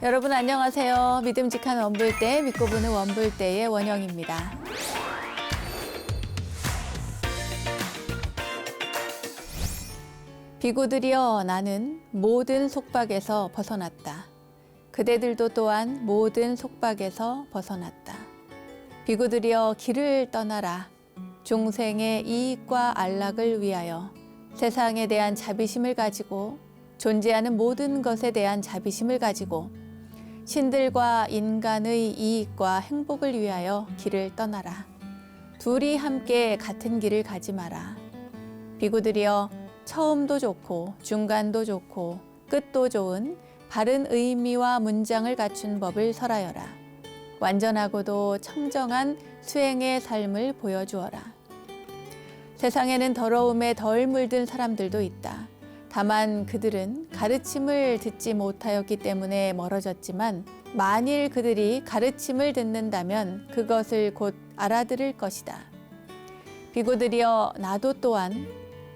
여러분 안녕하세요. 믿음직한 원불대, 믿고 보는 원불대의 원영입니다. 비구들이여, 나는 모든 속박에서 벗어났다. 그대들도 또한 모든 속박에서 벗어났다. 비구들이여, 길을 떠나라. 중생의 이익과 안락을 위하여 세상에 대한 자비심을 가지고, 존재하는 모든 것에 대한 자비심을 가지고 신들과 인간의 이익과 행복을 위하여 길을 떠나라. 둘이 함께 같은 길을 가지 마라. 비구들이여, 처음도 좋고 중간도 좋고 끝도 좋은 바른 의미와 문장을 갖춘 법을 설하여라. 완전하고도 청정한 수행의 삶을 보여주어라. 세상에는 더러움에 덜 물든 사람들도 있다. 다만 그들은 가르침을 듣지 못하였기 때문에 멀어졌지만, 만일 그들이 가르침을 듣는다면 그것을 곧 알아들을 것이다. 비구들이여, 나도 또한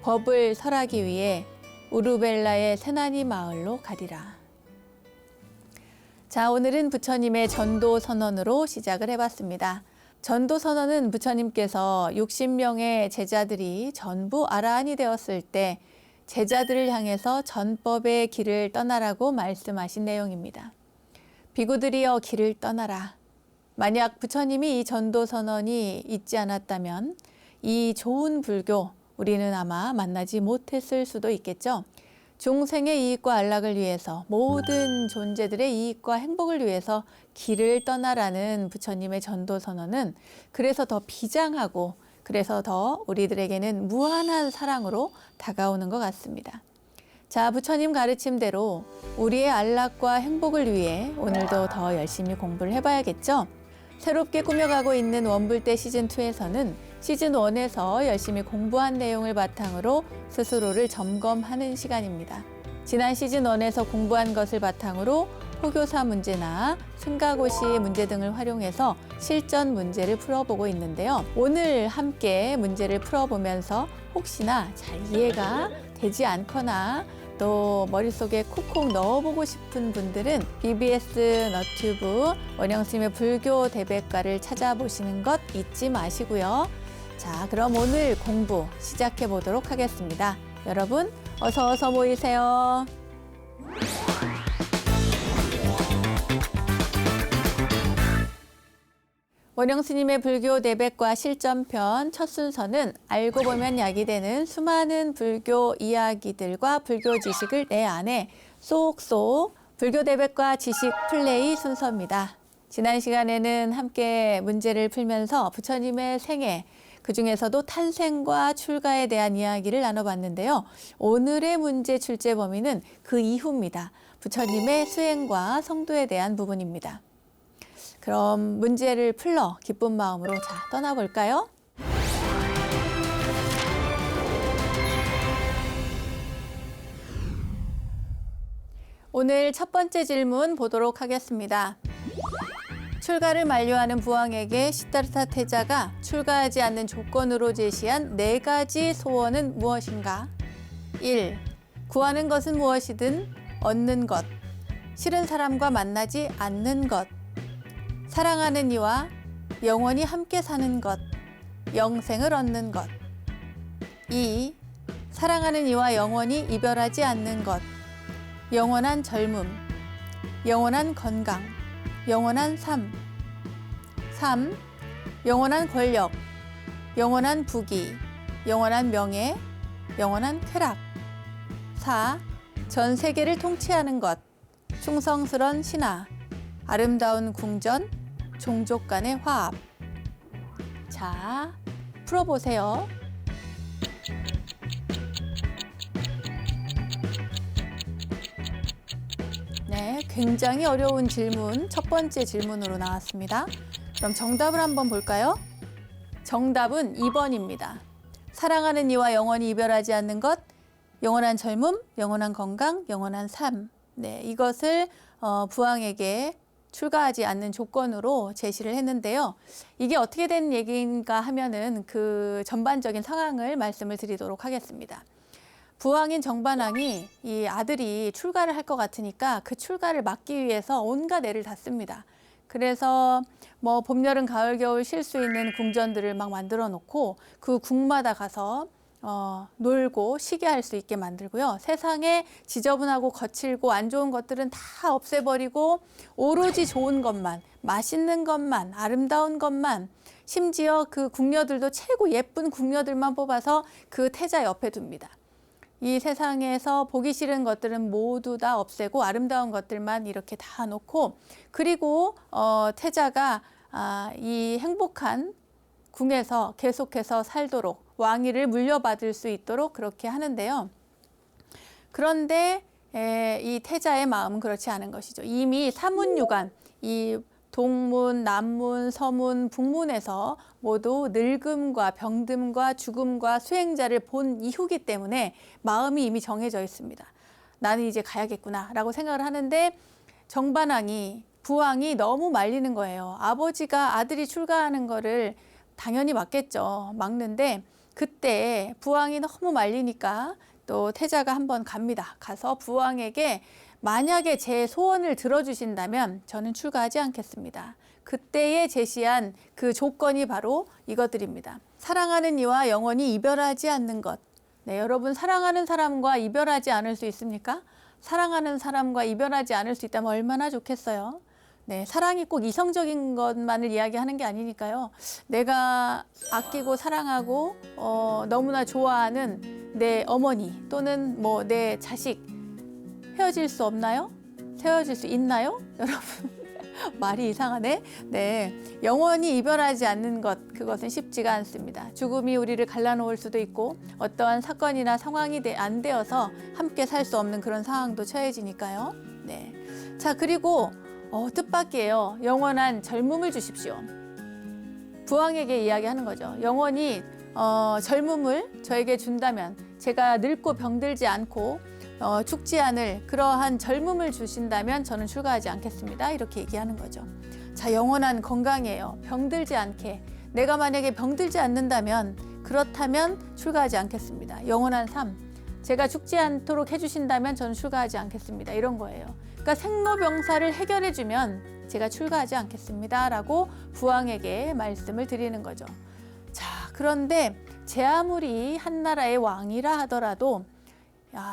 법을 설하기 위해 우르벨라의 세나니 마을로 가리라. 자, 오늘은 부처님의 전도 선언으로 시작을 해봤습니다. 전도 선언은 부처님께서 60명의 제자들이 전부 아라한이 되었을 때 제자들을 향해서 전법의 길을 떠나라고 말씀하신 내용입니다. 비구들이여, 길을 떠나라. 만약 부처님이 이 전도 선언이 있지 않았다면 이 좋은 불교, 우리는 아마 만나지 못했을 수도 있겠죠. 중생의 이익과 안락을 위해서, 모든 존재들의 이익과 행복을 위해서 길을 떠나라는 부처님의 전도 선언은 그래서 더 비장하고, 그래서 더 우리들에게는 무한한 사랑으로 다가오는 것 같습니다. 자, 부처님 가르침대로 우리의 안락과 행복을 위해 오늘도 더 열심히 공부를 해봐야겠죠? 새롭게 꾸며가고 있는 원불대 시즌2에서는 시즌1에서 열심히 공부한 내용을 바탕으로 스스로를 점검하는 시간입니다. 지난 시즌1에서 공부한 것을 바탕으로 포교사 문제나 승가고시 문제 등을 활용해서 실전 문제를 풀어보고 있는데요. 오늘 함께 문제를 풀어보면서 혹시나 잘 이해가 되지 않거나 또 머릿속에 콕콕 넣어보고 싶은 분들은 BBS 너튜브 원영스님의 불교 대백과를 찾아보시는 것 잊지 마시고요. 자, 그럼 오늘 공부 시작해 보도록 하겠습니다. 여러분 어서 모이세요. 원영스님의 불교 대백과 실전편 첫 순서는 알고 보면 약이 되는 수많은 불교 이야기들과 불교 지식을 내 안에 쏙쏙 불교 대백과 지식 플레이 순서입니다. 지난 시간에는 함께 문제를 풀면서 부처님의 생애, 그 중에서도 탄생과 출가에 대한 이야기를 나눠봤는데요. 오늘의 문제 출제 범위는 그 이후입니다. 부처님의 수행과 성도에 대한 부분입니다. 그럼 문제를 풀러 기쁜 마음으로 떠나볼까요? 오늘 첫 번째 질문 보도록 하겠습니다. 출가를 만료하는 부왕에게 시다르타 태자가 출가하지 않는 조건으로 제시한 4가지 소원은 무엇인가? 1. 구하는 것은 무엇이든 얻는 것. 싫은 사람과 만나지 않는 것. 사랑하는 이와 영원히 함께 사는 것, 영생을 얻는 것. 2. 사랑하는 이와 영원히 이별하지 않는 것, 영원한 젊음, 영원한 건강, 영원한 삶. 3. 영원한 권력, 영원한 부귀, 영원한 명예, 영원한 쾌락. 4. 전 세계를 통치하는 것, 충성스런 신하, 아름다운 궁전, 종족 간의 화합. 자, 풀어보세요. 네, 굉장히 어려운 질문, 첫 번째 질문으로 나왔습니다. 그럼 정답을 한번 볼까요? 정답은 2번입니다. 사랑하는 이와 영원히 이별하지 않는 것, 영원한 젊음, 영원한 건강, 영원한 삶. 네, 이것을 부왕에게 출가하지 않는 조건으로 제시를 했는데요. 이게 어떻게 된 얘기인가 하면은 그 전반적인 상황을 말씀을 드리도록 하겠습니다. 부왕인 정반왕이 이 아들이 출가를 할 것 같으니까 그 출가를 막기 위해서 온갖 애를 다 씁니다. 그래서 뭐 봄, 여름, 가을, 겨울 쉴 수 있는 궁전들을 막 만들어 놓고 그 궁마다 가서 놀고 쉬게 할 수 있게 만들고요. 세상에 지저분하고 거칠고 안 좋은 것들은 다 없애버리고 오로지 좋은 것만, 맛있는 것만, 아름다운 것만, 심지어 그 궁녀들도 최고 예쁜 궁녀들만 뽑아서 그 태자 옆에 둡니다. 이 세상에서 보기 싫은 것들은 모두 다 없애고 아름다운 것들만 이렇게 다 놓고, 그리고 태자가 이 행복한 궁에서 계속해서 살도록 왕위를 물려받을 수 있도록 그렇게 하는데요. 그런데 이 태자의 마음은 그렇지 않은 것이죠. 이미 사문유관, 이 동문, 남문, 서문, 북문에서 모두 늙음과 병듦과 죽음과 수행자를 본 이후기 때문에 마음이 이미 정해져 있습니다. 나는 이제 가야겠구나 라고 생각을 하는데, 정반왕이, 부왕이 너무 말리는 거예요. 아버지가 아들이 출가하는 거를 당연히 막겠죠. 막는데 그때 부왕이 너무 말리니까 또 태자가 한번 갑니다. 가서 부왕에게 만약에 제 소원을 들어주신다면 저는 출가하지 않겠습니다. 그때에 제시한 그 조건이 바로 이것들입니다. 사랑하는 이와 영원히 이별하지 않는 것. 네, 여러분 사랑하는 사람과 이별하지 않을 수 있습니까? 사랑하는 사람과 이별하지 않을 수 있다면 얼마나 좋겠어요. 네, 사랑이 꼭 이성적인 것만을 이야기하는 게 아니니까요. 내가 아끼고 사랑하고 너무나 좋아하는 내 어머니 또는 뭐 내 자식 헤어질 수 없나요? 헤어질 수 있나요? 여러분 말이 이상하네. 네, 영원히 이별하지 않는 것, 그것은 쉽지가 않습니다. 죽음이 우리를 갈라놓을 수도 있고 어떠한 사건이나 상황이 안 되어서 함께 살 수 없는 그런 상황도 처해지니까요. 네, 자, 그리고 뜻밖이에요. 영원한 젊음을 주십시오. 부왕에게 이야기하는 거죠. 영원히 젊음을 저에게 준다면, 제가 늙고 병들지 않고 죽지 않을 그러한 젊음을 주신다면 저는 출가하지 않겠습니다. 이렇게 얘기하는 거죠. 자, 영원한 건강이에요. 병들지 않게. 내가 만약에 병들지 않는다면, 그렇다면 출가하지 않겠습니다. 영원한 삶. 제가 죽지 않도록 해주신다면 저는 출가하지 않겠습니다. 이런 거예요. 그러니까 생로병사를 해결해주면 제가 출가하지 않겠습니다. 라고 부왕에게 말씀을 드리는 거죠. 자, 그런데 제 아무리 한나라의 왕이라 하더라도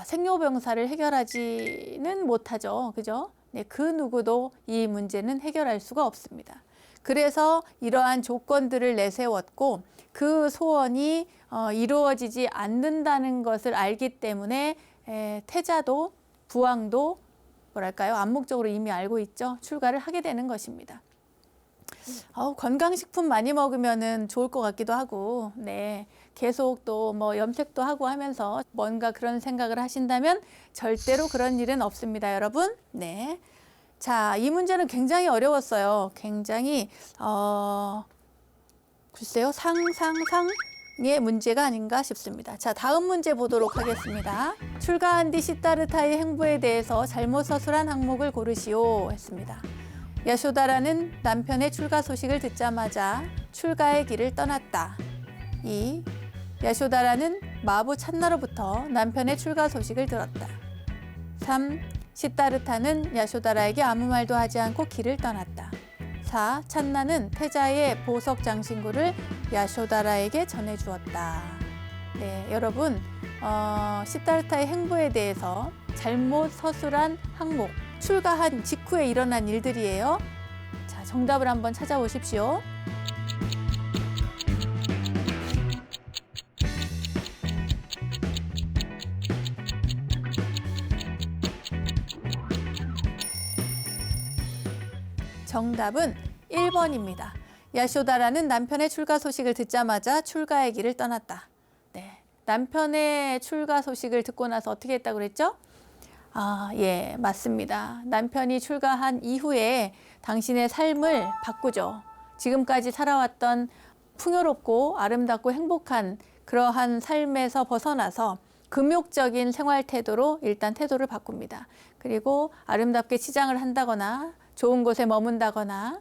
생로병사를 해결하지는 못하죠. 그죠? 네, 그 누구도 이 문제는 해결할 수가 없습니다. 그래서 이러한 조건들을 내세웠고 그 소원이 이루어지지 않는다는 것을 알기 때문에 태자도 부왕도 뭐랄까요? 암묵적으로 이미 알고 있죠. 출가를 하게 되는 것입니다. 건강식품 많이 먹으면은 좋을 것 같기도 하고, 네, 계속 또 뭐 염색도 하고 하면서 뭔가 그런 생각을 하신다면 절대로 그런 일은 없습니다, 여러분. 네, 자, 이 문제는 굉장히 어려웠어요. 굉장히 글쎄요, 상의 문제가 아닌가 싶습니다. 자, 다음 문제 보도록 하겠습니다. 출가한 뒤 시다르타의 행보에 대해서 잘못 서술한 항목을 고르시오 했습니다. 야쇼다라는 남편의 출가 소식을 듣자마자 출가의 길을 떠났다. 2. 야쇼다라는 마부 찬나로부터 남편의 출가 소식을 들었다. 3. 시다르타는 야쇼다라에게 아무 말도 하지 않고 길을 떠났다. 4. 찬나는 태자의 보석 장신구를 야쇼다라에게 전해주었다. 네, 여러분, 시다르타의 행보에 대해서 잘못 서술한 항목, 출가한 직후에 일어난 일들이에요. 자, 정답을 한번 찾아오십시오. 정답은 1번입니다. 야쇼다라는 남편의 출가 소식을 듣자마자 출가의 길을 떠났다. 네, 남편의 출가 소식을 듣고 나서 어떻게 했다고 그랬죠? 예, 맞습니다. 남편이 출가한 이후에 당신의 삶을 바꾸죠. 지금까지 살아왔던 풍요롭고 아름답고 행복한 그러한 삶에서 벗어나서 금욕적인 생활 태도로 일단 태도를 바꿉니다. 그리고 아름답게 치장을 한다거나 좋은 곳에 머문다거나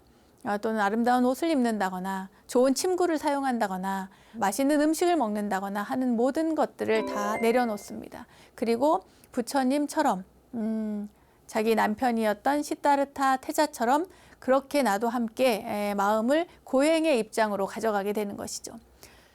또는 아름다운 옷을 입는다거나 좋은 침구를 사용한다거나 맛있는 음식을 먹는다거나 하는 모든 것들을 다 내려놓습니다. 그리고 부처님처럼 자기 남편이었던 시다르타 태자처럼 그렇게 나도 함께 마음을 고행의 입장으로 가져가게 되는 것이죠.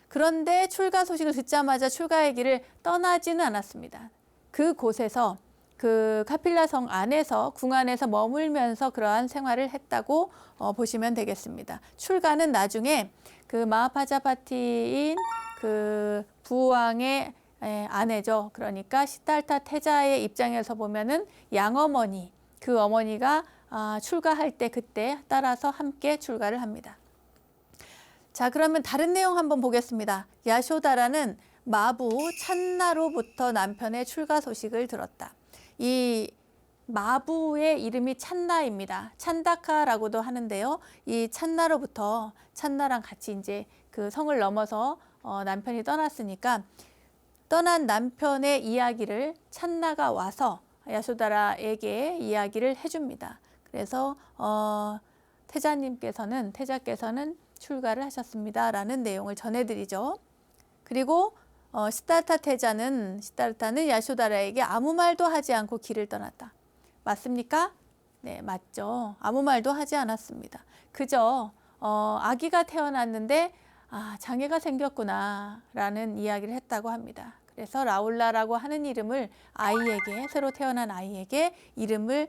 그런데 출가 소식을 듣자마자 출가의 길을 떠나지는 않았습니다. 그곳에서 그 카필라 성 안에서 궁 안에서 머물면서 그러한 생활을 했다고 보시면 되겠습니다. 출가는 나중에 그 마하파자파티인 그 부왕의 아내죠. 그러니까 시달타 태자의 입장에서 보면은 양어머니, 그 어머니가 출가할 때 그때 따라서 함께 출가를 합니다. 자, 그러면 다른 내용 한번 보겠습니다. 야쇼다라는 마부 찬나로부터 남편의 출가 소식을 들었다. 이 마부의 이름이 찬나입니다. 찬다카라고도 하는데요. 이 찬나로부터 찬나랑 같이 이제 그 성을 넘어서 남편이 떠났으니까 떠난 남편의 이야기를 찬나가 와서 야쇼다라에게 이야기를 해줍니다. 그래서 태자께서는 출가를 하셨습니다라는 내용을 전해드리죠. 그리고 시다르타는 야쇼다라에게 아무 말도 하지 않고 길을 떠났다. 맞습니까? 네, 맞죠. 아무 말도 하지 않았습니다. 그저 아기가 태어났는데 장애가 생겼구나라는 이야기를 했다고 합니다. 그래서 라울라라고 하는 이름을 새로 태어난 아이에게 이름을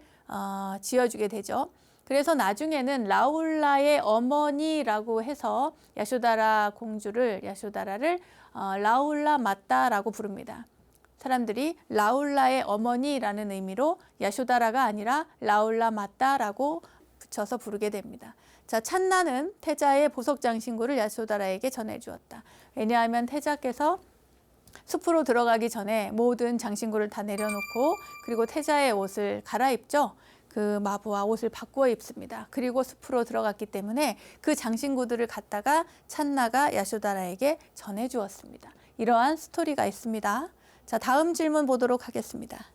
지어주게 되죠. 그래서 나중에는 라울라의 어머니라고 해서 야쇼다라를 라울라 마따라고 부릅니다. 사람들이 라울라의 어머니라는 의미로 야쇼다라가 아니라 라울라 마따라고 붙여서 부르게 됩니다. 자, 찬나는 태자의 보석 장신구를 야쇼다라에게 전해주었다. 왜냐하면 태자께서 숲으로 들어가기 전에 모든 장신구를 다 내려놓고 그리고 태자의 옷을 갈아입죠. 그 마부와 옷을 바꾸어 입습니다. 그리고 숲으로 들어갔기 때문에 그 장신구들을 갖다가 찬나가 야쇼다라에게 전해주었습니다. 이러한 스토리가 있습니다. 자, 다음 질문 보도록 하겠습니다.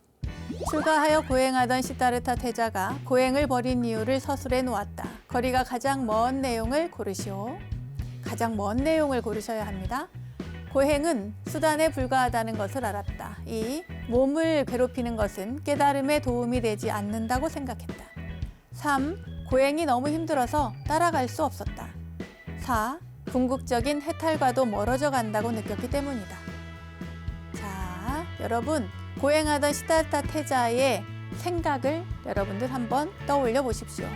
출가하여 고행하던 시다르타 태자가 고행을 버린 이유를 서술해 놓았다. 거리가 가장 먼 내용을 고르시오. 가장 먼 내용을 고르셔야 합니다. 고행은 수단에 불과하다는 것을 알았다. 2. 몸을 괴롭히는 것은 깨달음에 도움이 되지 않는다고 생각했다. 3. 고행이 너무 힘들어서 따라갈 수 없었다. 4. 궁극적인 해탈과도 멀어져 간다고 느꼈기 때문이다. 자, 여러분 고행하던 시다르타 태자의 생각을 여러분들 한번 떠올려 보십시오.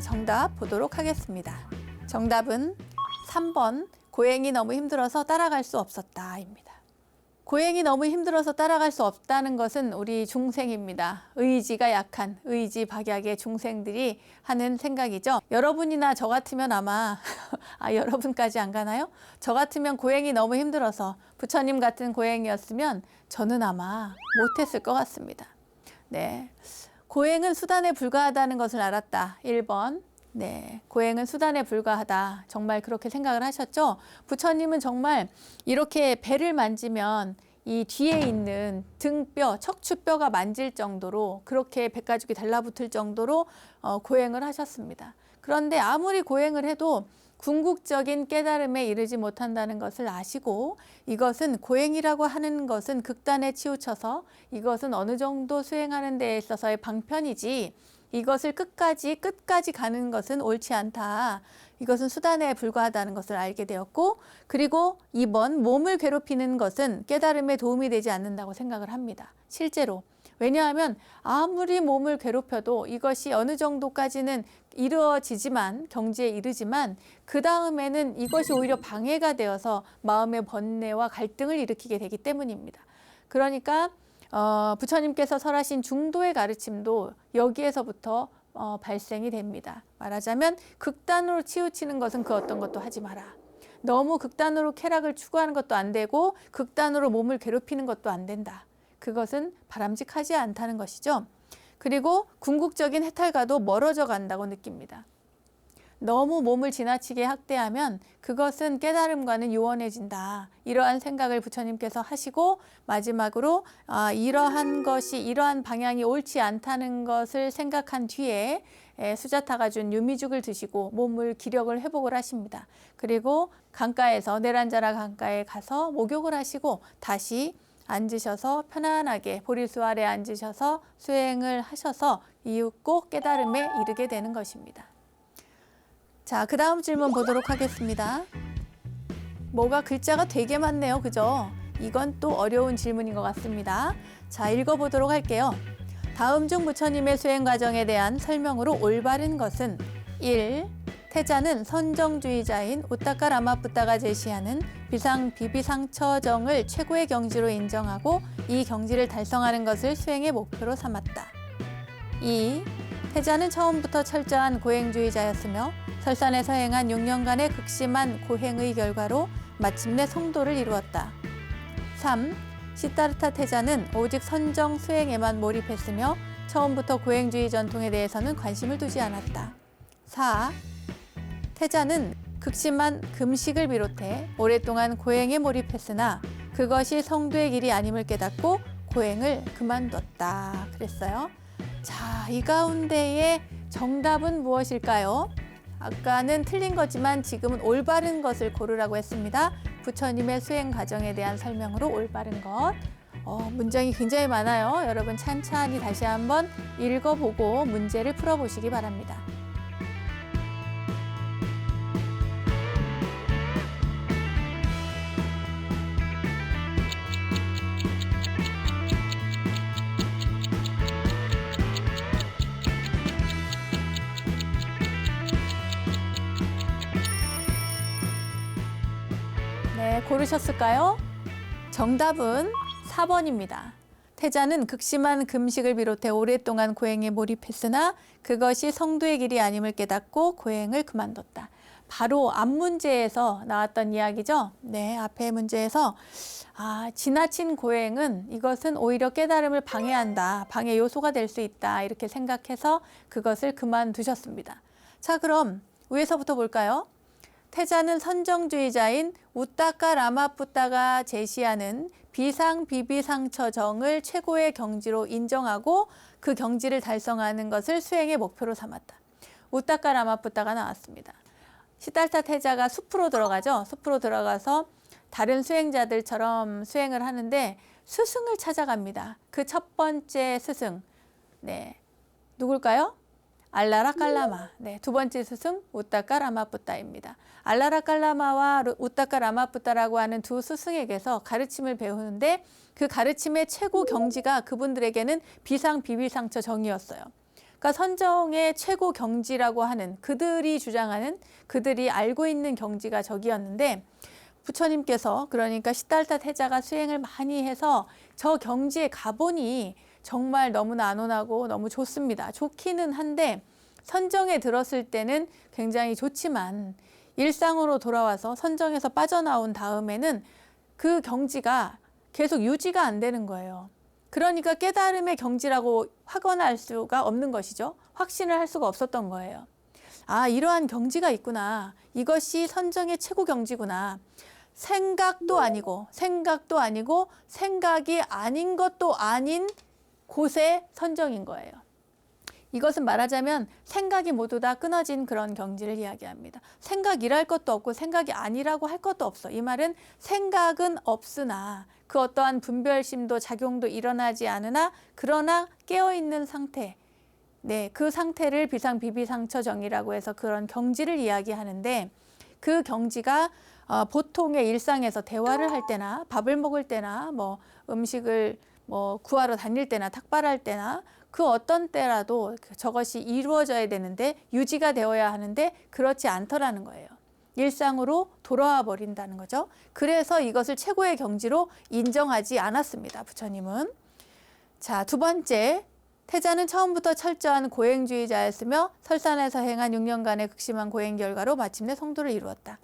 정답 보도록 하겠습니다. 정답은 3번 고행이 너무 힘들어서 따라갈 수 없었다입니다. 고행이 너무 힘들어서 따라갈 수 없다는 것은 우리 중생입니다. 의지가 약한 의지박약의 중생들이 하는 생각이죠. 여러분이나 저 같으면 아마 여러분까지 안 가나요? 저 같으면 고행이 너무 힘들어서 부처님 같은 고행이었으면 저는 아마 못했을 것 같습니다. 네, 고행은 수단에 불과하다는 것을 알았다. 1번. 네, 고행은 수단에 불과하다. 정말 그렇게 생각을 하셨죠? 부처님은 정말 이렇게 배를 만지면 이 뒤에 있는 등뼈, 척추뼈가 만질 정도로 그렇게 배가죽이 달라붙을 정도로 고행을 하셨습니다. 그런데 아무리 고행을 해도 궁극적인 깨달음에 이르지 못한다는 것을 아시고 이것은 고행이라고 하는 것은 극단에 치우쳐서 이것은 어느 정도 수행하는 데에 있어서의 방편이지 이것을 끝까지 가는 것은 옳지 않다. 이것은 수단에 불과하다는 것을 알게 되었고 그리고 2번 몸을 괴롭히는 것은 깨달음에 도움이 되지 않는다고 생각을 합니다. 실제로. 왜냐하면 아무리 몸을 괴롭혀도 이것이 어느 정도까지는 이루어지지만 경지에 이르지만 그 다음에는 이것이 오히려 방해가 되어서 마음의 번뇌와 갈등을 일으키게 되기 때문입니다. 그러니까 부처님께서 설하신 중도의 가르침도 여기에서부터 발생이 됩니다. 말하자면 극단으로 치우치는 것은 그 어떤 것도 하지 마라. 너무 극단으로 쾌락을 추구하는 것도 안 되고 극단으로 몸을 괴롭히는 것도 안 된다. 그것은 바람직하지 않다는 것이죠. 그리고 궁극적인 해탈과도 멀어져 간다고 느낍니다. 너무 몸을 지나치게 학대하면 그것은 깨달음과는 요원해진다. 이러한 생각을 부처님께서 하시고 마지막으로 이러한 방향이 옳지 않다는 것을 생각한 뒤에 수자타가 준 유미죽을 드시고 몸을 기력을 회복을 하십니다. 그리고 강가에서 내란자라 강가에 가서 목욕을 하시고 다시 앉으셔서 편안하게 보리수 아래 앉으셔서 수행을 하셔서 이윽고 깨달음에 이르게 되는 것입니다. 자, 그 다음 질문 보도록 하겠습니다. 뭐가 글자가 되게 많네요. 그죠? 이건 또 어려운 질문인 것 같습니다. 자, 읽어보도록 할게요. 다음 중 부처님의 수행 과정에 대한 설명으로 올바른 것은 1. 태자는 선정주의자인 우따까 라마푸따가 제시하는 비비상처정을 최고의 경지로 인정하고 이 경지를 달성하는 것을 수행의 목표로 삼았다. 2. 태자는 처음부터 철저한 고행주의자였으며 설산에서 행한 6년간의 극심한 고행의 결과로 마침내 성도를 이루었다. 3. 시타르타 태자는 오직 선정 수행에만 몰입했으며 처음부터 고행주의 전통에 대해서는 관심을 두지 않았다. 4. 태자는 극심한 금식을 비롯해 오랫동안 고행에 몰입했으나 그것이 성도의 길이 아님을 깨닫고 고행을 그만뒀다. 그랬어요. 자, 이 가운데의 정답은 무엇일까요? 아까는 틀린 거지만 지금은 올바른 것을 고르라고 했습니다. 부처님의 수행 과정에 대한 설명으로 올바른 것. 문장이 굉장히 많아요. 여러분 찬찬히 다시 한번 읽어보고 문제를 풀어보시기 바랍니다. 네, 고르셨을까요? 정답은 4번입니다. 태자는 극심한 금식을 비롯해 오랫동안 고행에 몰입했으나 그것이 성도의 길이 아님을 깨닫고 고행을 그만뒀다. 바로 앞 문제에서 나왔던 이야기죠. 네, 앞에 문제에서 지나친 고행은 이것은 오히려 깨달음을 방해한다. 방해 요소가 될 수 있다. 이렇게 생각해서 그것을 그만두셨습니다. 자, 그럼 위에서부터 볼까요? 태자는 선정주의자인 우따까 라마푸따가 제시하는 비비상처정을 최고의 경지로 인정하고 그 경지를 달성하는 것을 수행의 목표로 삼았다. 우따까 라마푸따가 나왔습니다. 시달타 태자가 숲으로 들어가죠. 숲으로 들어가서 다른 수행자들처럼 수행을 하는데 스승을 찾아갑니다. 그 첫 번째 스승, 네, 누굴까요? 알라라 깔라마. 네, 두 번째 스승 우따까 라마푸따입니다. 알라라 깔라마와 우따까 라마푸따라고 하는 두 스승에게서 가르침을 배우는데 그 가르침의 최고 경지가 그분들에게는 비비상처 정이었어요. 그러니까 선정의 최고 경지라고 하는 그들이 주장하는 그들이 알고 있는 경지가 저기였는데 부처님께서 그러니까 시달타 태자가 수행을 많이 해서 저 경지에 가보니 정말 너무나 안온하고 너무 좋습니다. 좋기는 한데 선정에 들었을 때는 굉장히 좋지만 일상으로 돌아와서 선정에서 빠져나온 다음에는 그 경지가 계속 유지가 안 되는 거예요. 그러니까 깨달음의 경지라고 확언할 수가 없는 것이죠. 확신을 할 수가 없었던 거예요. 이러한 경지가 있구나. 이것이 선정의 최고 경지구나. 생각도 아니고 생각이 아닌 것도 아닌 곳의 선정인 거예요. 이것은 말하자면 생각이 모두 다 끊어진 그런 경지를 이야기합니다. 생각이랄 것도 없고 생각이 아니라고 할 것도 없어. 이 말은 생각은 없으나 그 어떠한 분별심도 작용도 일어나지 않으나 그러나 깨어있는 상태, 네, 그 상태를 비비상처정이라고 해서 그런 경지를 이야기하는데 그 경지가 보통의 일상에서 대화를 할 때나 밥을 먹을 때나 뭐 음식을 구하러 다닐 때나 탁발할 때나 그 어떤 때라도 저것이 이루어져야 되는데 유지가 되어야 하는데 그렇지 않더라는 거예요. 일상으로 돌아와 버린다는 거죠. 그래서 이것을 최고의 경지로 인정하지 않았습니다. 부처님은. 자, 두 번째, 태자는 처음부터 철저한 고행주의자였으며 설산에서 행한 6년간의 극심한 고행 결과로 마침내 성도를 이루었다.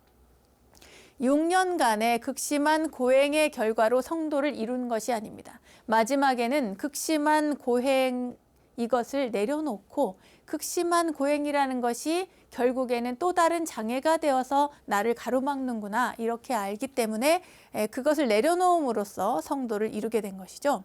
6년간의 극심한 고행의 결과로 성도를 이룬 것이 아닙니다. 마지막에는 극심한 고행의 이것을 내려놓고 극심한 고행이라는 것이 결국에는 또 다른 장애가 되어서 나를 가로막는구나 이렇게 알기 때문에 그것을 내려놓음으로써 성도를 이루게 된 것이죠.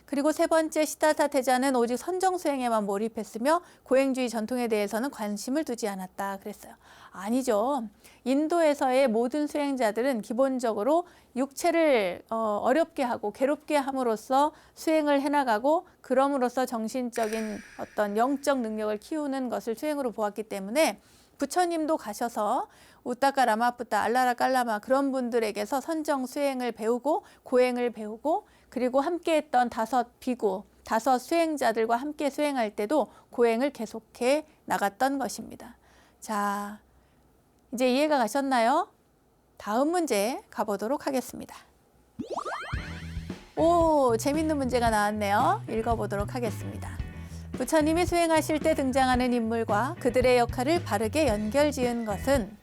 그리고 세 번째, 시다타 태자는 오직 선정 수행에만 몰입했으며 고행주의 전통에 대해서는 관심을 두지 않았다 그랬어요. 아니죠. 인도에서의 모든 수행자들은 기본적으로 육체를 어렵게 하고 괴롭게 함으로써 수행을 해나가고 그럼으로써 정신적인 어떤 영적 능력을 키우는 것을 수행으로 보았기 때문에 부처님도 가셔서 우따까 라마푸따 알라라 깔라마 그런 분들에게서 선정 수행을 배우고 고행을 배우고 그리고 함께했던 5 비구, 5 수행자들과 함께 수행할 때도 고행을 계속해 나갔던 것입니다. 자, 이제 이해가 가셨나요? 다음 문제 가보도록 하겠습니다. 오, 재밌는 문제가 나왔네요. 읽어보도록 하겠습니다. 부처님이 수행하실 때 등장하는 인물과 그들의 역할을 바르게 연결지은 것은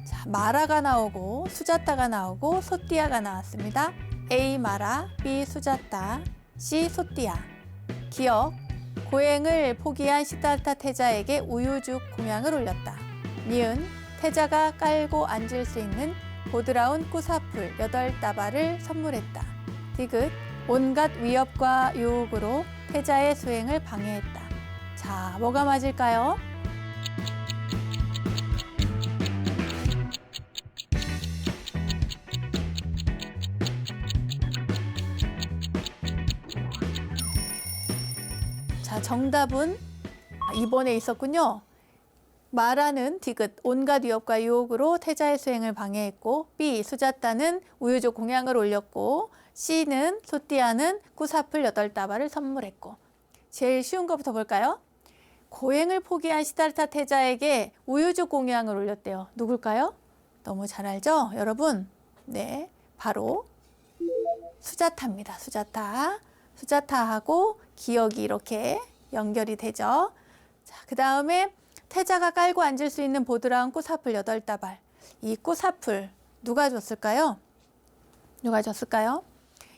자, 마라가 나오고 수자타가 나오고 소띠아가 나왔습니다. A. 마라, B. 수자타, C. 소띠아. 기억, 고행을 포기한 시달타 태자에게 우유죽 공양을 올렸다. 니은, 태자가 깔고 앉을 수 있는 보드라운 꾸사풀 8다발을 선물했다. 디귿, 온갖 위협과 유혹으로 태자의 수행을 방해했다. 자, 뭐가 맞을까요? 자, 정답은 이번에 있었군요. 마라는 디귿, 온갖 위협과 유혹으로 태자의 수행을 방해했고, B. 수자타는 우유죽 공양을 올렸고, C는 소띠아는 꾸사풀 8다발을 선물했고. 제일 쉬운 것부터 볼까요? 고행을 포기한 시달타 태자에게 우유죽 공양을 올렸대요. 누굴까요? 너무 잘 알죠? 여러분, 네, 바로 수자타입니다. 수자타. 수자타하고 기억이 이렇게 연결이 되죠. 자, 그 다음에 태자가 깔고 앉을 수 있는 보드라운 꾸사풀 8다발. 이 꾸사풀 누가 줬을까요? 누가 줬을까요?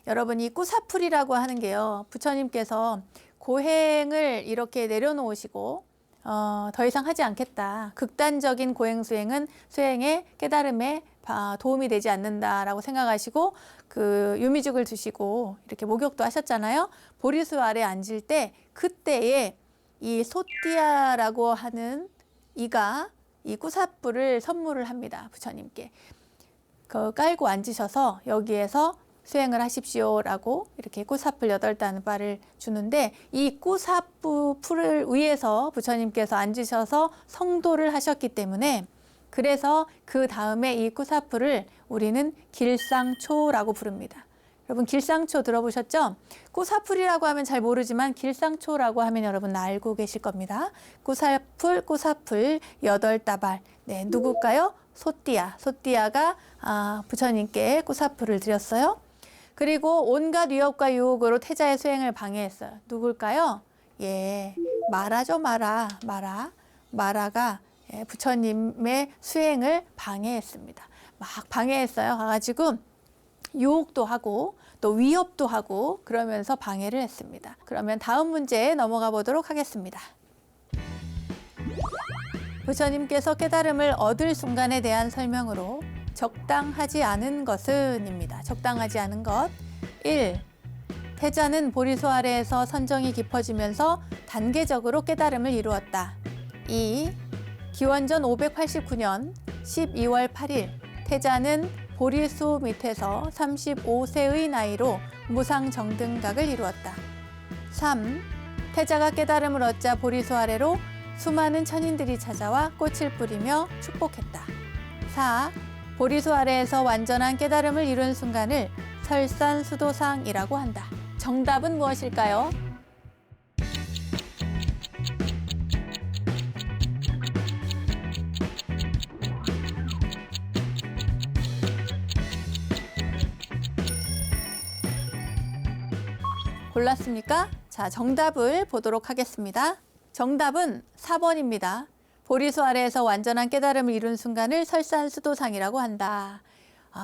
여러분, 이 꾸사풀이라고 하는 게요, 부처님께서 고행을 이렇게 내려놓으시고 더 이상 하지 않겠다. 극단적인 고행 수행에 깨달음에 도움이 되지 않는다라고 생각하시고 그 유미죽을 주시고 이렇게 목욕도 하셨잖아요. 보리수 아래 앉을 때 그때에 이 소띠아라고 하는 이가 이 꾸사풀을 선물을 합니다. 부처님께. 그 깔고 앉으셔서 여기에서 수행을 하십시오라고 이렇게 꾸사풀 8다발을 주는데 이 꾸사풀을 위해서 부처님께서 앉으셔서 성도를 하셨기 때문에 그래서 그 다음에 이 꾸사풀을 우리는 길상초라고 부릅니다. 여러분, 길상초 들어보셨죠? 꾸사풀이라고 하면 잘 모르지만 길상초라고 하면 여러분 알고 계실 겁니다. 꾸사풀 8다발. 네, 누굴까요? 소띠아. 소띠아가 부처님께 꾸사풀을 드렸어요. 그리고 온갖 위협과 유혹으로 태자의 수행을 방해했어요. 누굴까요? 예, 마라죠, 마라. 마라가 부처님의 수행을 방해했습니다. 막 방해했어요. 가가지고 유혹도 하고 또 위협도 하고 그러면서 방해를 했습니다. 그러면 다음 문제에 넘어가 보도록 하겠습니다. 부처님께서 깨달음을 얻을 순간에 대한 설명으로 적당하지 않은 것은 입니다. 적당하지 않은 것. 1. 태자는 보리수 아래에서 선정이 깊어지면서 단계적으로 깨달음을 이루었다. 2. 기원전 589년 12월 8일 태자는 보리수 밑에서 35세의 나이로 무상정등각을 이루었다. 3. 태자가 깨달음을 얻자 보리수 아래로 수많은 천인들이 찾아와 꽃을 뿌리며 축복했다. 4. 보리수 아래에서 완전한 깨달음을 이룬 순간을 설산수도상이라고 한다. 정답은 무엇일까요? 골랐습니까? 자, 정답을 보도록 하겠습니다. 정답은 4번입니다. 보리수 아래에서 완전한 깨달음을 이룬 순간을 설산수도상이라고 한다.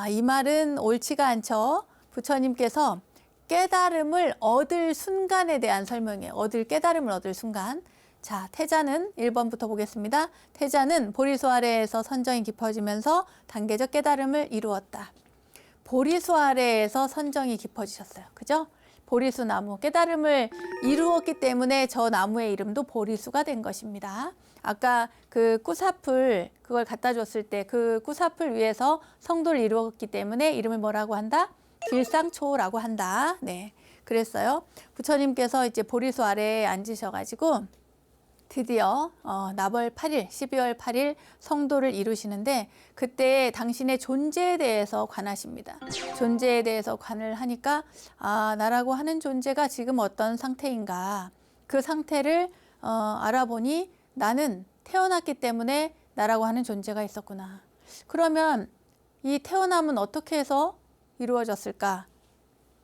이 말은 옳지가 않죠. 부처님께서 깨달음을 얻을 순간에 대한 설명이에요. 깨달음을 얻을 순간. 자, 태자는 1번부터 보겠습니다. 태자는 보리수 아래에서 선정이 깊어지면서 단계적 깨달음을 이루었다. 보리수 아래에서 선정이 깊어지셨어요. 그죠? 보리수 나무, 깨달음을 이루었기 때문에 저 나무의 이름도 보리수가 된 것입니다. 아까 그 꾸사풀 그걸 갖다 줬을 때 그 꾸사풀 위에서 성도를 이루었기 때문에 이름을 뭐라고 한다? 길상초라고 한다. 네, 그랬어요. 부처님께서 이제 보리수 아래에 앉으셔가지고 드디어 나벌 8일, 12월 8일 성도를 이루시는데 그때 당신의 존재에 대해서 관하십니다. 존재에 대해서 관을 하니까 나라고 하는 존재가 지금 어떤 상태인가. 그 상태를 알아보니 나는 태어났기 때문에 나라고 하는 존재가 있었구나. 그러면 이 태어남은 어떻게 해서 이루어졌을까?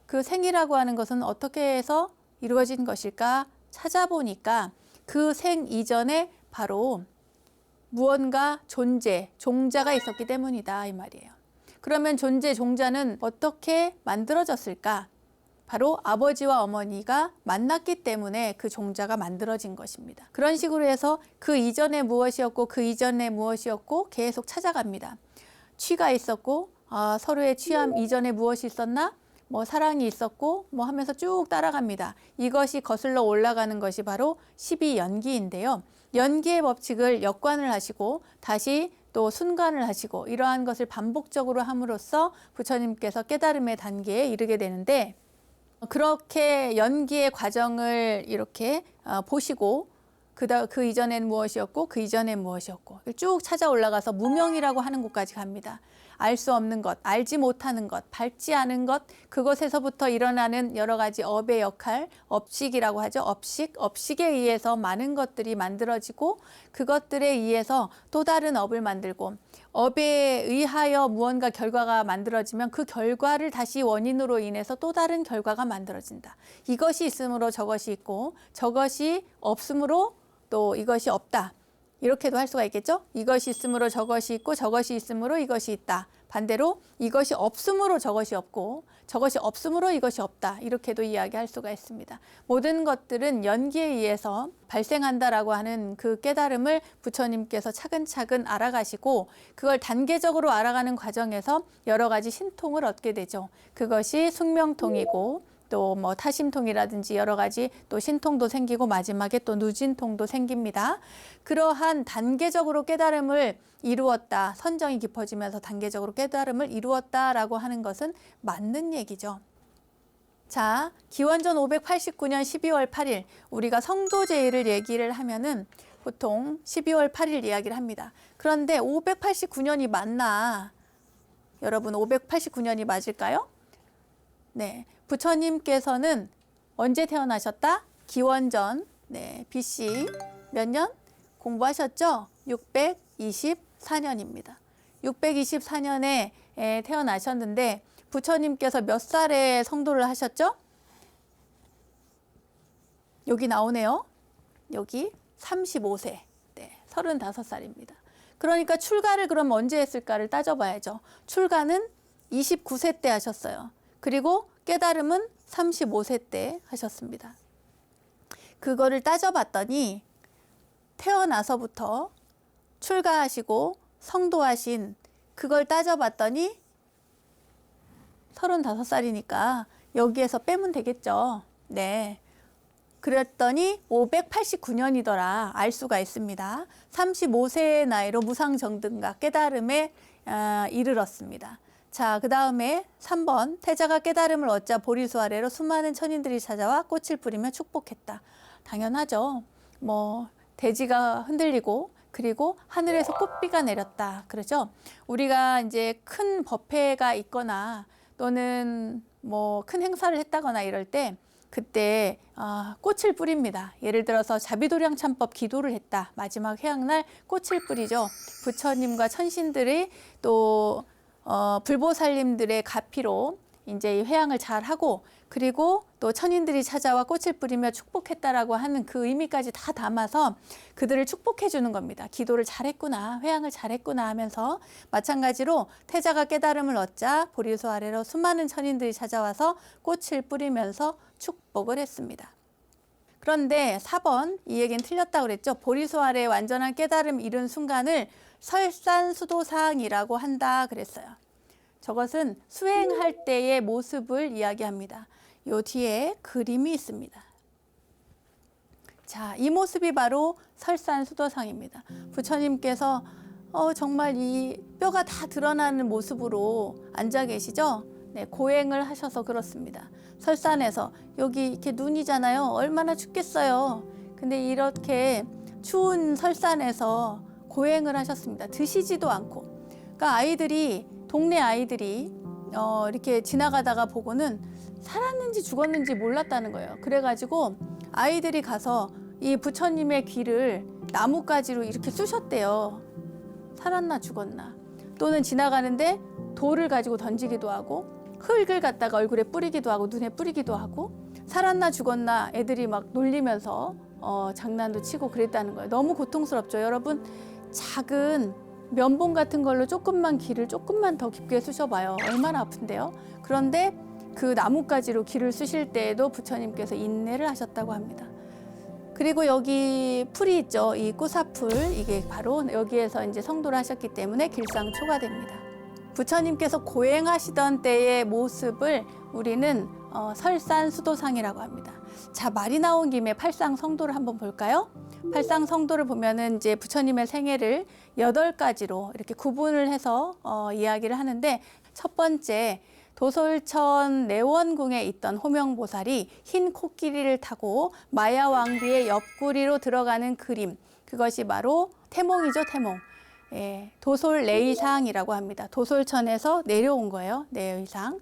그 생이라고 하는 것은 어떻게 해서 이루어진 것일까? 찾아보니까 그 생 이전에 바로 무언가 존재, 종자가 있었기 때문이다 이 말이에요. 그러면 존재, 종자는 어떻게 만들어졌을까? 바로 아버지와 어머니가 만났기 때문에 그 종자가 만들어진 것입니다. 그런 식으로 해서 그 이전에 무엇이었고 그 이전에 무엇이었고 계속 찾아갑니다. 취가 있었고 서로의 취함 이전에 무엇이 있었나? 뭐 사랑이 있었고 뭐 하면서 쭉 따라갑니다. 이것이 거슬러 올라가는 것이 바로 12연기인데요. 연기의 법칙을 역관을 하시고 다시 또 순관을 하시고 이러한 것을 반복적으로 함으로써 부처님께서 깨달음의 단계에 이르게 되는데 그렇게 연기의 과정을 이렇게 보시고 그 이전에는 무엇이었고 그 이전엔 무엇이었고 쭉 찾아 올라가서 무명이라고 하는 곳까지 갑니다. 알 수 없는 것, 알지 못하는 것, 밟지 않은 것, 그것에서부터 일어나는 여러 가지 업의 역할, 업식이라고 하죠. 업식에 의해서 많은 것들이 만들어지고 그것들에 의해서 또 다른 업을 만들고 업에 의하여 무언가 결과가 만들어지면 그 결과를 다시 원인으로 인해서 또 다른 결과가 만들어진다. 이것이 있으므로 저것이 있고 저것이 없으므로 또 이것이 없다. 이렇게도 할 수가 있겠죠? 이것이 있으므로 저것이 있고 저것이 있으므로 이것이 있다. 반대로 이것이 없으므로 저것이 없고 저것이 없으므로 이것이 없다. 이렇게도 이야기할 수가 있습니다. 모든 것들은 연기에 의해서 발생한다라고 하는 그 깨달음을 부처님께서 차근차근 알아가시고 그걸 단계적으로 알아가는 과정에서 여러 가지 신통을 얻게 되죠. 그것이 숙명통이고 또 뭐 타심통이라든지 여러 가지 또 신통도 생기고 마지막에 또 누진통도 생깁니다. 그러한 단계적으로 깨달음을 이루었다. 선정이 깊어지면서 단계적으로 깨달음을 이루었다라고 하는 것은 맞는 얘기죠. 자, 기원전 589년 12월 8일 우리가 성도제의를 얘기를 하면은 보통 12월 8일 이야기를 합니다. 그런데 589년이 맞나? 여러분 589년이 맞을까요? 네, 부처님께서는 언제 태어나셨다? 기원전 BC 몇 년? 공부하셨죠? 624년입니다. 624년에 태어나셨는데 부처님께서 몇 살에 성도를 하셨죠? 여기 나오네요. 여기 35세, 35살입니다. 그러니까 출가를 그럼 언제 했을까를 따져봐야죠. 출가는 29세 때 하셨어요. 그리고 깨달음은 35세 때 하셨습니다. 그거를 따져봤더니 태어나서부터 출가하시고 성도하신 그걸 따져봤더니 35살이니까 여기에서 빼면 되겠죠. 네. 그랬더니 589년이더라 알 수가 있습니다. 35세의 나이로 무상정등과 깨달음에 이르렀습니다. 자, 그 다음에 3번 태자가 깨달음을 얻자 보리수 아래로 수많은 천인들이 찾아와 꽃을 뿌리며 축복했다. 당연하죠. 뭐 대지가 흔들리고 그리고 하늘에서 꽃비가 내렸다. 그러죠. 우리가 이제 큰 법회가 있거나 또는 뭐 큰 행사를 했다거나 이럴 때 그때 꽃을 뿌립니다. 예를 들어서 자비도량 참법 기도를 했다. 마지막 회양날 꽃을 뿌리죠. 부처님과 천신들이 또 불보살님들의 가피로 이제 회양을 잘 하고 그리고 또 천인들이 찾아와 꽃을 뿌리며 축복했다라고 하는 그 의미까지 다 담아서 그들을 축복해 주는 겁니다. 기도를 잘했구나, 회향을 잘했구나 하면서 마찬가지로 태자가 깨달음을 얻자 보리수 아래로 수많은 천인들이 찾아와서 꽃을 뿌리면서 축복을 했습니다. 그런데 4번 이 얘기는 틀렸다고 그랬죠. 보리수 아래 완전한 깨달음 이룬 순간을 설산수도상이라고 한다 그랬어요. 저것은 수행할 때의 모습을 이야기합니다. 요 뒤에 그림이 있습니다. 자, 이 모습이 바로 설산수도상입니다. 부처님께서 정말 이 뼈가 다 드러나는 모습으로 앉아 계시죠? 네, 고행을 하셔서 그렇습니다. 설산에서 여기 이렇게 눈이잖아요. 얼마나 춥겠어요. 근데 이렇게 추운 설산에서 고행을 하셨습니다. 드시지도 않고. 그러니까 동네 아이들이 이렇게 지나가다가 보고는 살았는지 죽었는지 몰랐다는 거예요. 그래가지고 아이들이 가서 이 부처님의 귀를 나뭇가지로 이렇게 쑤셨대요. 살았나 죽었나. 또는 지나가는데 돌을 가지고 던지기도 하고 흙을 갖다가 얼굴에 뿌리기도 하고 눈에 뿌리기도 하고 살았나 죽었나 애들이 막 놀리면서 장난도 치고 그랬다는 거예요. 너무 고통스럽죠. 여러분, 작은 면봉 같은 걸로 귀를 조금만 더 깊게 쑤셔봐요. 얼마나 아픈데요. 그런데 그 나뭇가지로 귀를 쑤실 때에도 부처님께서 인내를 하셨다고 합니다. 그리고 여기 풀이 있죠. 이 꾸사풀, 이게 바로 여기에서 이제 성도를 하셨기 때문에 길상초가 됩니다. 부처님께서 고행하시던 때의 모습을 우리는 설산수도상이라고 합니다. 자, 말이 나온 김에 팔상성도를 한번 볼까요? 팔상성도를 보면은 이제 부처님의 생애를 8가지로 이렇게 구분을 해서 이야기를 하는데, 첫 번째, 도솔천 내원궁에 있던 호명보살이 흰 코끼리를 타고 마야왕비의 옆구리로 들어가는 그림, 그것이 바로 태몽이죠, 태몽. 예, 도솔내의상이라고 합니다. 도솔천에서 내려온 거예요, 내의상.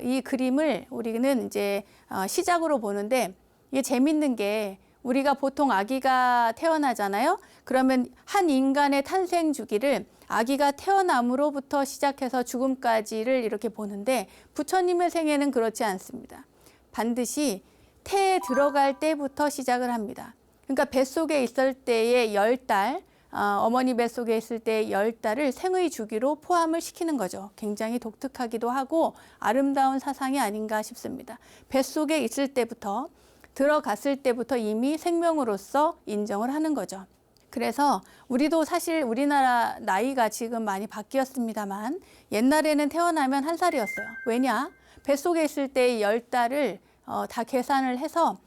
이 그림을 우리는 이제 시작으로 보는데, 이게 재밌는 게 우리가 보통 아기가 태어나잖아요. 그러면 한 인간의 탄생 주기를 아기가 태어남으로부터 시작해서 죽음까지를 이렇게 보는데, 부처님의 생애는 그렇지 않습니다. 반드시 태에 들어갈 때부터 시작을 합니다. 그러니까 뱃속에 있을 때의 10달, 어머니 뱃속에 있을 때의 10달을 생의 주기로 포함을 시키는 거죠. 굉장히 독특하기도 하고 아름다운 사상이 아닌가 싶습니다. 뱃속에 있을 때부터, 들어갔을 때부터 이미 생명으로서 인정을 하는 거죠. 그래서 우리도 사실 우리나라 나이가 지금 많이 바뀌었습니다만, 옛날에는 태어나면 1살이었어요. 왜냐? 뱃속에 있을 때의 10달을 다 계산을 해서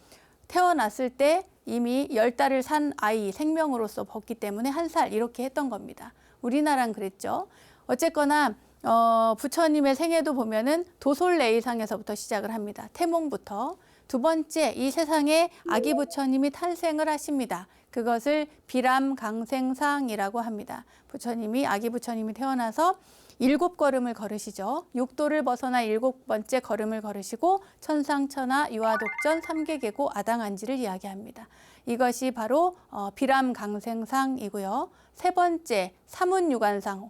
태어났을 때 이미 10달을 산 아이, 생명으로서 벗기 때문에 1살 이렇게 했던 겁니다. 우리나라는 그랬죠. 어쨌거나 부처님의 생애도 보면은 도솔내의상에서부터 시작을 합니다. 태몽부터. 두 번째, 이 세상에 아기 부처님이 탄생을 하십니다. 그것을 비람강생상이라고 합니다. 아기 부처님이 태어나서 7걸음을 걸으시죠. 육도를 벗어나 7번째 걸음을 걸으시고 천상천하 유아독전 3계계고 아당안지를 이야기합니다. 이것이 바로 비람강생상이고요. 세 번째, 사문유관상.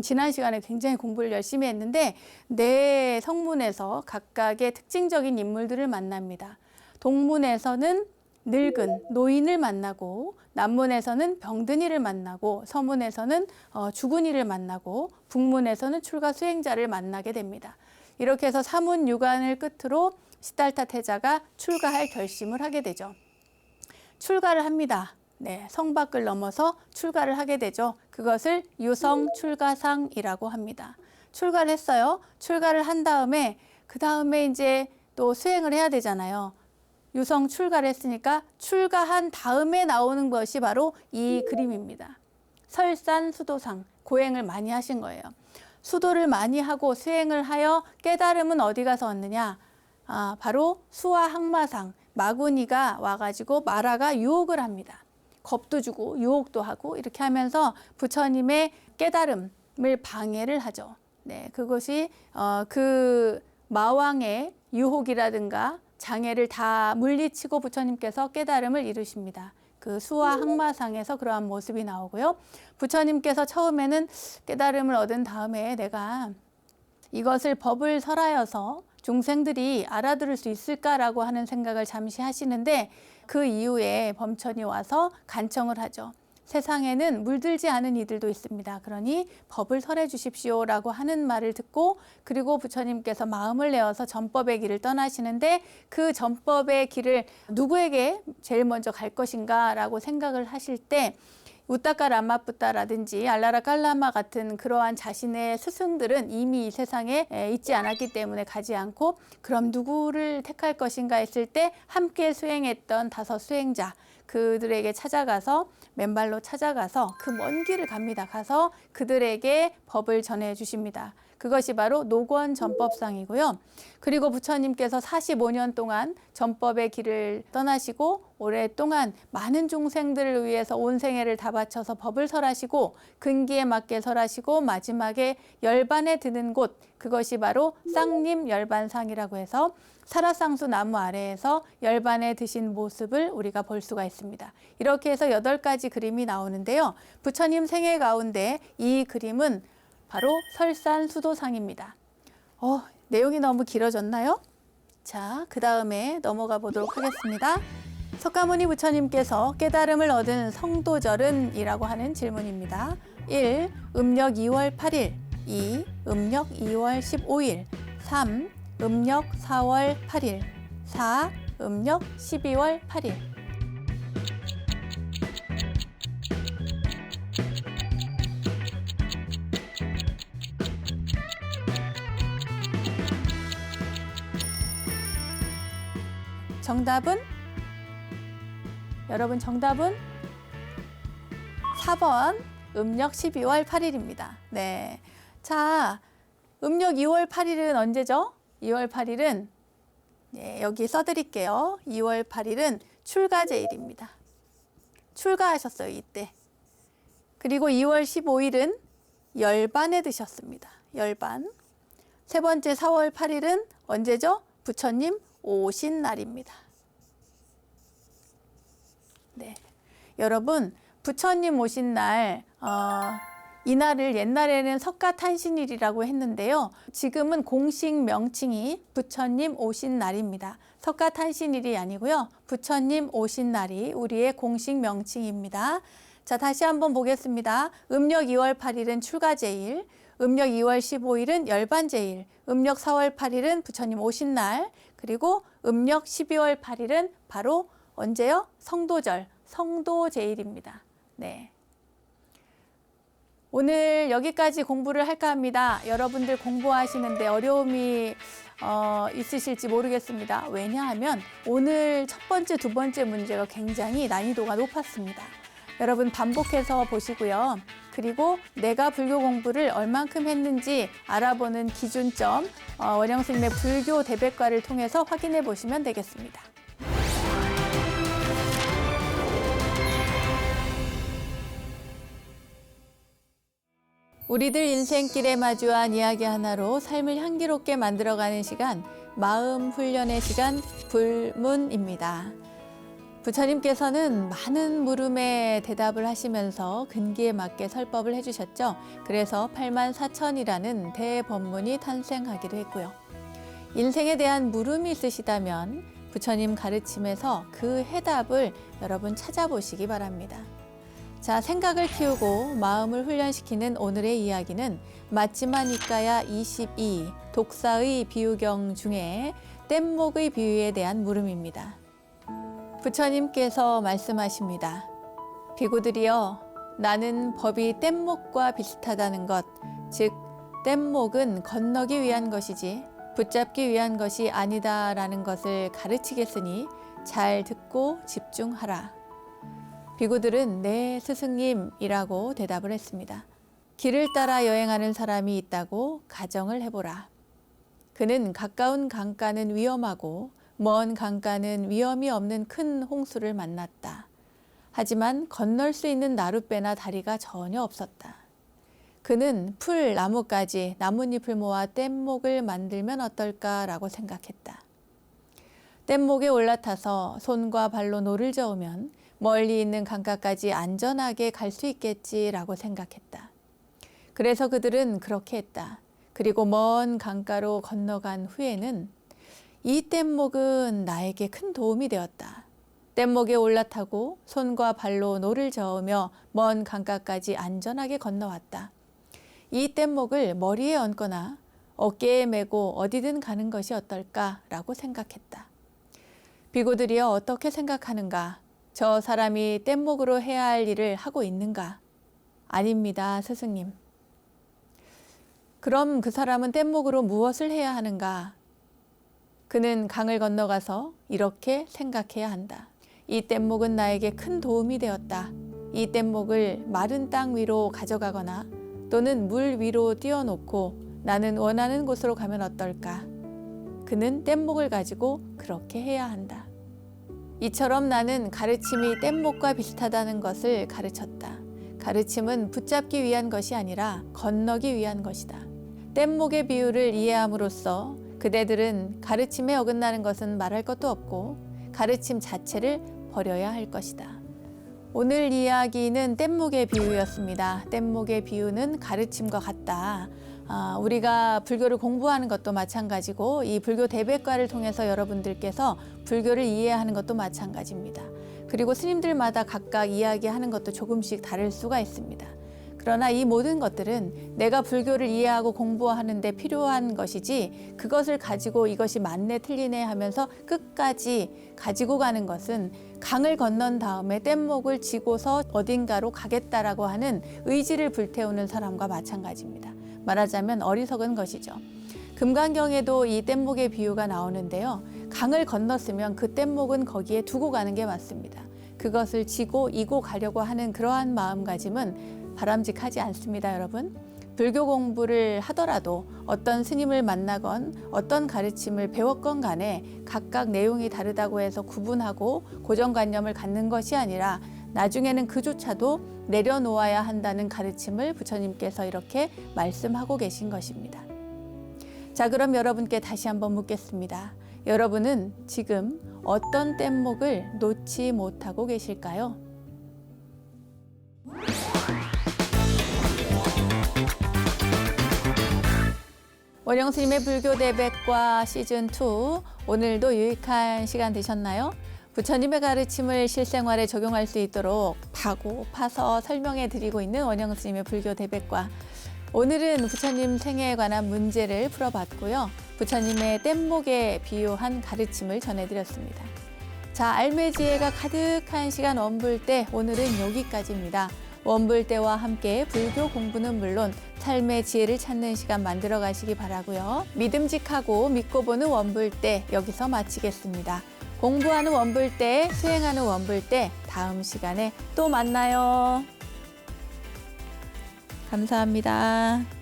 지난 시간에 굉장히 공부를 열심히 했는데 네 성문에서 각각의 특징적인 인물들을 만납니다. 동문에서는 늙은 노인을 만나고, 남문에서는 병든이를 만나고, 서문에서는 죽은이를 만나고, 북문에서는 출가 수행자를 만나게 됩니다. 이렇게 해서 사문유관을 끝으로 시달타 태자가 출가할 결심을 하게 되죠. 출가를 합니다. 네, 성 밖을 넘어서 출가를 하게 되죠. 그것을 유성출가상이라고 합니다. 출가를 했어요. 출가를 한 다음에 그 다음에 이제 또 수행을 해야 되잖아요. 유성 출가를 했으니까 출가한 다음에 나오는 것이 바로 이 그림입니다. 설산수도상, 고행을 많이 하신 거예요. 수도를 많이 하고 수행을 하여 깨달음은 어디 가서 얻느냐? 바로 수화항마상, 마구니가 와가지고 마라가 유혹을 합니다. 겁도 주고 유혹도 하고 이렇게 하면서 부처님의 깨달음을 방해를 하죠. 네, 그것이 그 마왕의 유혹이라든가 장애를 다 물리치고 부처님께서 깨달음을 이루십니다. 그 수화 항마상에서 그러한 모습이 나오고요. 부처님께서 처음에는 깨달음을 얻은 다음에 내가 이것을 법을 설하여서 중생들이 알아들을 수 있을까라고 하는 생각을 잠시 하시는데 그 이후에 범천이 와서 간청을 하죠. 세상에는 물들지 않은 이들도 있습니다. 그러니 법을 설해 주십시오라고 하는 말을 듣고 그리고 부처님께서 마음을 내어서 전법의 길을 떠나시는데 그 전법의 길을 누구에게 제일 먼저 갈 것인가라고 생각을 하실 때 우따까 라마푸따라든지 알라라 깔라마 같은 그러한 자신의 스승들은 이미 이 세상에 있지 않았기 때문에 가지 않고 그럼 누구를 택할 것인가 했을 때 함께 수행했던 5 수행자 그들에게 찾아가서 맨발로 찾아가서 그 먼 길을 갑니다. 가서 그들에게 법을 전해 주십니다. 그것이 바로 노권 전법상이고요. 그리고 부처님께서 45년 동안 전법의 길을 떠나시고 오랫동안 많은 중생들을 위해서 온 생애를 다 바쳐서 법을 설하시고 근기에 맞게 설하시고 마지막에 열반에 드는 곳 그것이 바로 쌍림 열반상이라고 해서 사라쌍수 나무 아래에서 열반에 드신 모습을 우리가 볼 수가 있습니다. 이렇게 해서 8가지 그림이 나오는데요. 부처님 생애 가운데 이 그림은 바로 설산수도상입니다. 내용이 너무 길어졌나요? 자, 그 다음에 넘어가 보도록 하겠습니다. 석가모니 부처님께서 깨달음을 얻은 성도절은 이라고 하는 질문입니다. 1. 음력 2월 8일 2. 음력 2월 15일 3. 음력 4월 8일 4. 음력 12월 8일 정답은? 여러분 정답은 4번 음력 12월 8일입니다. 네. 자, 음력 2월 8일은 언제죠? 2월 8일은 여기 써드릴게요. 2월 8일은 출가제일입니다. 출가하셨어요, 이때. 그리고 2월 15일은 열반에 드셨습니다. 열반. 세 번째 4월 8일은 언제죠? 부처님 오신 날입니다. 네, 여러분 부처님 오신 날 이 날을 옛날에는 석가탄신일이라고 했는데요. 지금은 공식 명칭이 부처님 오신 날입니다. 석가탄신일이 아니고요. 부처님 오신 날이 우리의 공식 명칭입니다. 자, 다시 한번 보겠습니다. 음력 2월 8일은 출가제일, 음력 2월 15일은 열반제일, 음력 4월 8일은 부처님 오신 날, 그리고 음력 12월 8일은 바로 언제요? 성도절, 성도제일입니다. 네. 오늘 여기까지 공부를 할까 합니다. 여러분들 공부하시는데 어려움이 있으실지 모르겠습니다. 왜냐하면 오늘 첫 번째, 두 번째 문제가 굉장히 난이도가 높았습니다. 여러분 반복해서 보시고요. 그리고 내가 불교 공부를 얼만큼 했는지 알아보는 기준점 원영 스님의 불교 대백과를 통해서 확인해 보시면 되겠습니다. 우리들 인생길에 마주한 이야기 하나로 삶을 향기롭게 만들어가는 시간, 마음 훈련의 시간 불문입니다. 부처님께서는 많은 물음에 대답을 하시면서 근기에 맞게 설법을 해주셨죠. 그래서 84,000이라는 대법문이 탄생하기도 했고요. 인생에 대한 물음이 있으시다면 부처님 가르침에서 그 해답을 여러분 찾아보시기 바랍니다. 자, 생각을 키우고 마음을 훈련시키는 오늘의 이야기는 맞지마 니까야 22 독사의 비유경 중에 뗏목의 비유에 대한 물음입니다. 부처님께서 말씀하십니다. 비구들이여, 나는 법이 뗏목과 비슷하다는 것, 즉 뗏목은 건너기 위한 것이지 붙잡기 위한 것이 아니다라는 것을 가르치겠으니 잘 듣고 집중하라. 비구들은 네 스승님이라고 대답을 했습니다. 길을 따라 여행하는 사람이 있다고 가정을 해보라. 그는 가까운 강가는 위험하고 먼 강가는 위험이 없는 큰 홍수를 만났다. 하지만 건널 수 있는 나룻배나 다리가 전혀 없었다. 그는 풀, 나뭇가지, 나뭇잎을 모아 뗏목을 만들면 어떨까라고 생각했다. 뗏목에 올라타서 손과 발로 노를 저으면 멀리 있는 강가까지 안전하게 갈 수 있겠지라고 생각했다. 그래서 그들은 그렇게 했다. 그리고 먼 강가로 건너간 후에는 이 뗏목은 나에게 큰 도움이 되었다. 뗏목에 올라타고 손과 발로 노를 저으며 먼 강가까지 안전하게 건너왔다. 이 뗏목을 머리에 얹거나 어깨에 메고 어디든 가는 것이 어떨까라고 생각했다. 비구들이여 어떻게 생각하는가? 저 사람이 뗏목으로 해야 할 일을 하고 있는가? 아닙니다, 스승님. 그럼 그 사람은 뗏목으로 무엇을 해야 하는가? 그는 강을 건너가서 이렇게 생각해야 한다. 이 뗏목은 나에게 큰 도움이 되었다. 이 뗏목을 마른 땅 위로 가져가거나 또는 물 위로 띄워놓고 나는 원하는 곳으로 가면 어떨까? 그는 뗏목을 가지고 그렇게 해야 한다. 이처럼 나는 가르침이 뗏목과 비슷하다는 것을 가르쳤다. 가르침은 붙잡기 위한 것이 아니라 건너기 위한 것이다. 뗏목의 비유를 이해함으로써 그대들은 가르침에 어긋나는 것은 말할 것도 없고 가르침 자체를 버려야 할 것이다. 오늘 이야기는 뗏목의 비유였습니다. 뗏목의 비유는 가르침과 같다. 우리가 불교를 공부하는 것도 마찬가지고 이 불교 대백과를 통해서 여러분들께서 불교를 이해하는 것도 마찬가지입니다. 그리고 스님들마다 각각 이야기하는 것도 조금씩 다를 수가 있습니다. 그러나 이 모든 것들은 내가 불교를 이해하고 공부하는 데 필요한 것이지 그것을 가지고 이것이 맞네 틀리네 하면서 끝까지 가지고 가는 것은 강을 건넌 다음에 뗏목을 지고서 어딘가로 가겠다라고 하는 의지를 불태우는 사람과 마찬가지입니다. 말하자면 어리석은 것이죠. 금강경에도 이 뗏목의 비유가 나오는데요. 강을 건넜으면 그 뗏목은 거기에 두고 가는 게 맞습니다. 그것을 지고 이고 가려고 하는 그러한 마음가짐은 바람직하지 않습니다, 여러분. 불교 공부를 하더라도 어떤 스님을 만나건 어떤 가르침을 배웠건 간에 각각 내용이 다르다고 해서 구분하고 고정관념을 갖는 것이 아니라 나중에는 그조차도 내려놓아야 한다는 가르침을 부처님께서 이렇게 말씀하고 계신 것입니다. 자, 그럼 여러분께 다시 한번 묻겠습니다. 여러분은 지금 어떤 뗏목을 놓지 못하고 계실까요? 원영스님의 불교 대백과 시즌2 오늘도 유익한 시간 되셨나요? 부처님의 가르침을 실생활에 적용할 수 있도록 파고 파서 설명해 드리고 있는 원영스님의 불교 대백과 오늘은 부처님 생애에 관한 문제를 풀어봤고요. 부처님의 뗏목에 비유한 가르침을 전해드렸습니다. 자, 알매지혜가 가득한 시간 원불대 오늘은 여기까지입니다. 원불대와 함께 불교 공부는 물론 삶의 지혜를 찾는 시간 만들어 가시기 바라고요. 믿음직하고 믿고 보는 원불대 여기서 마치겠습니다. 공부하는 원불대, 수행하는 원불대 다음 시간에 또 만나요. 감사합니다.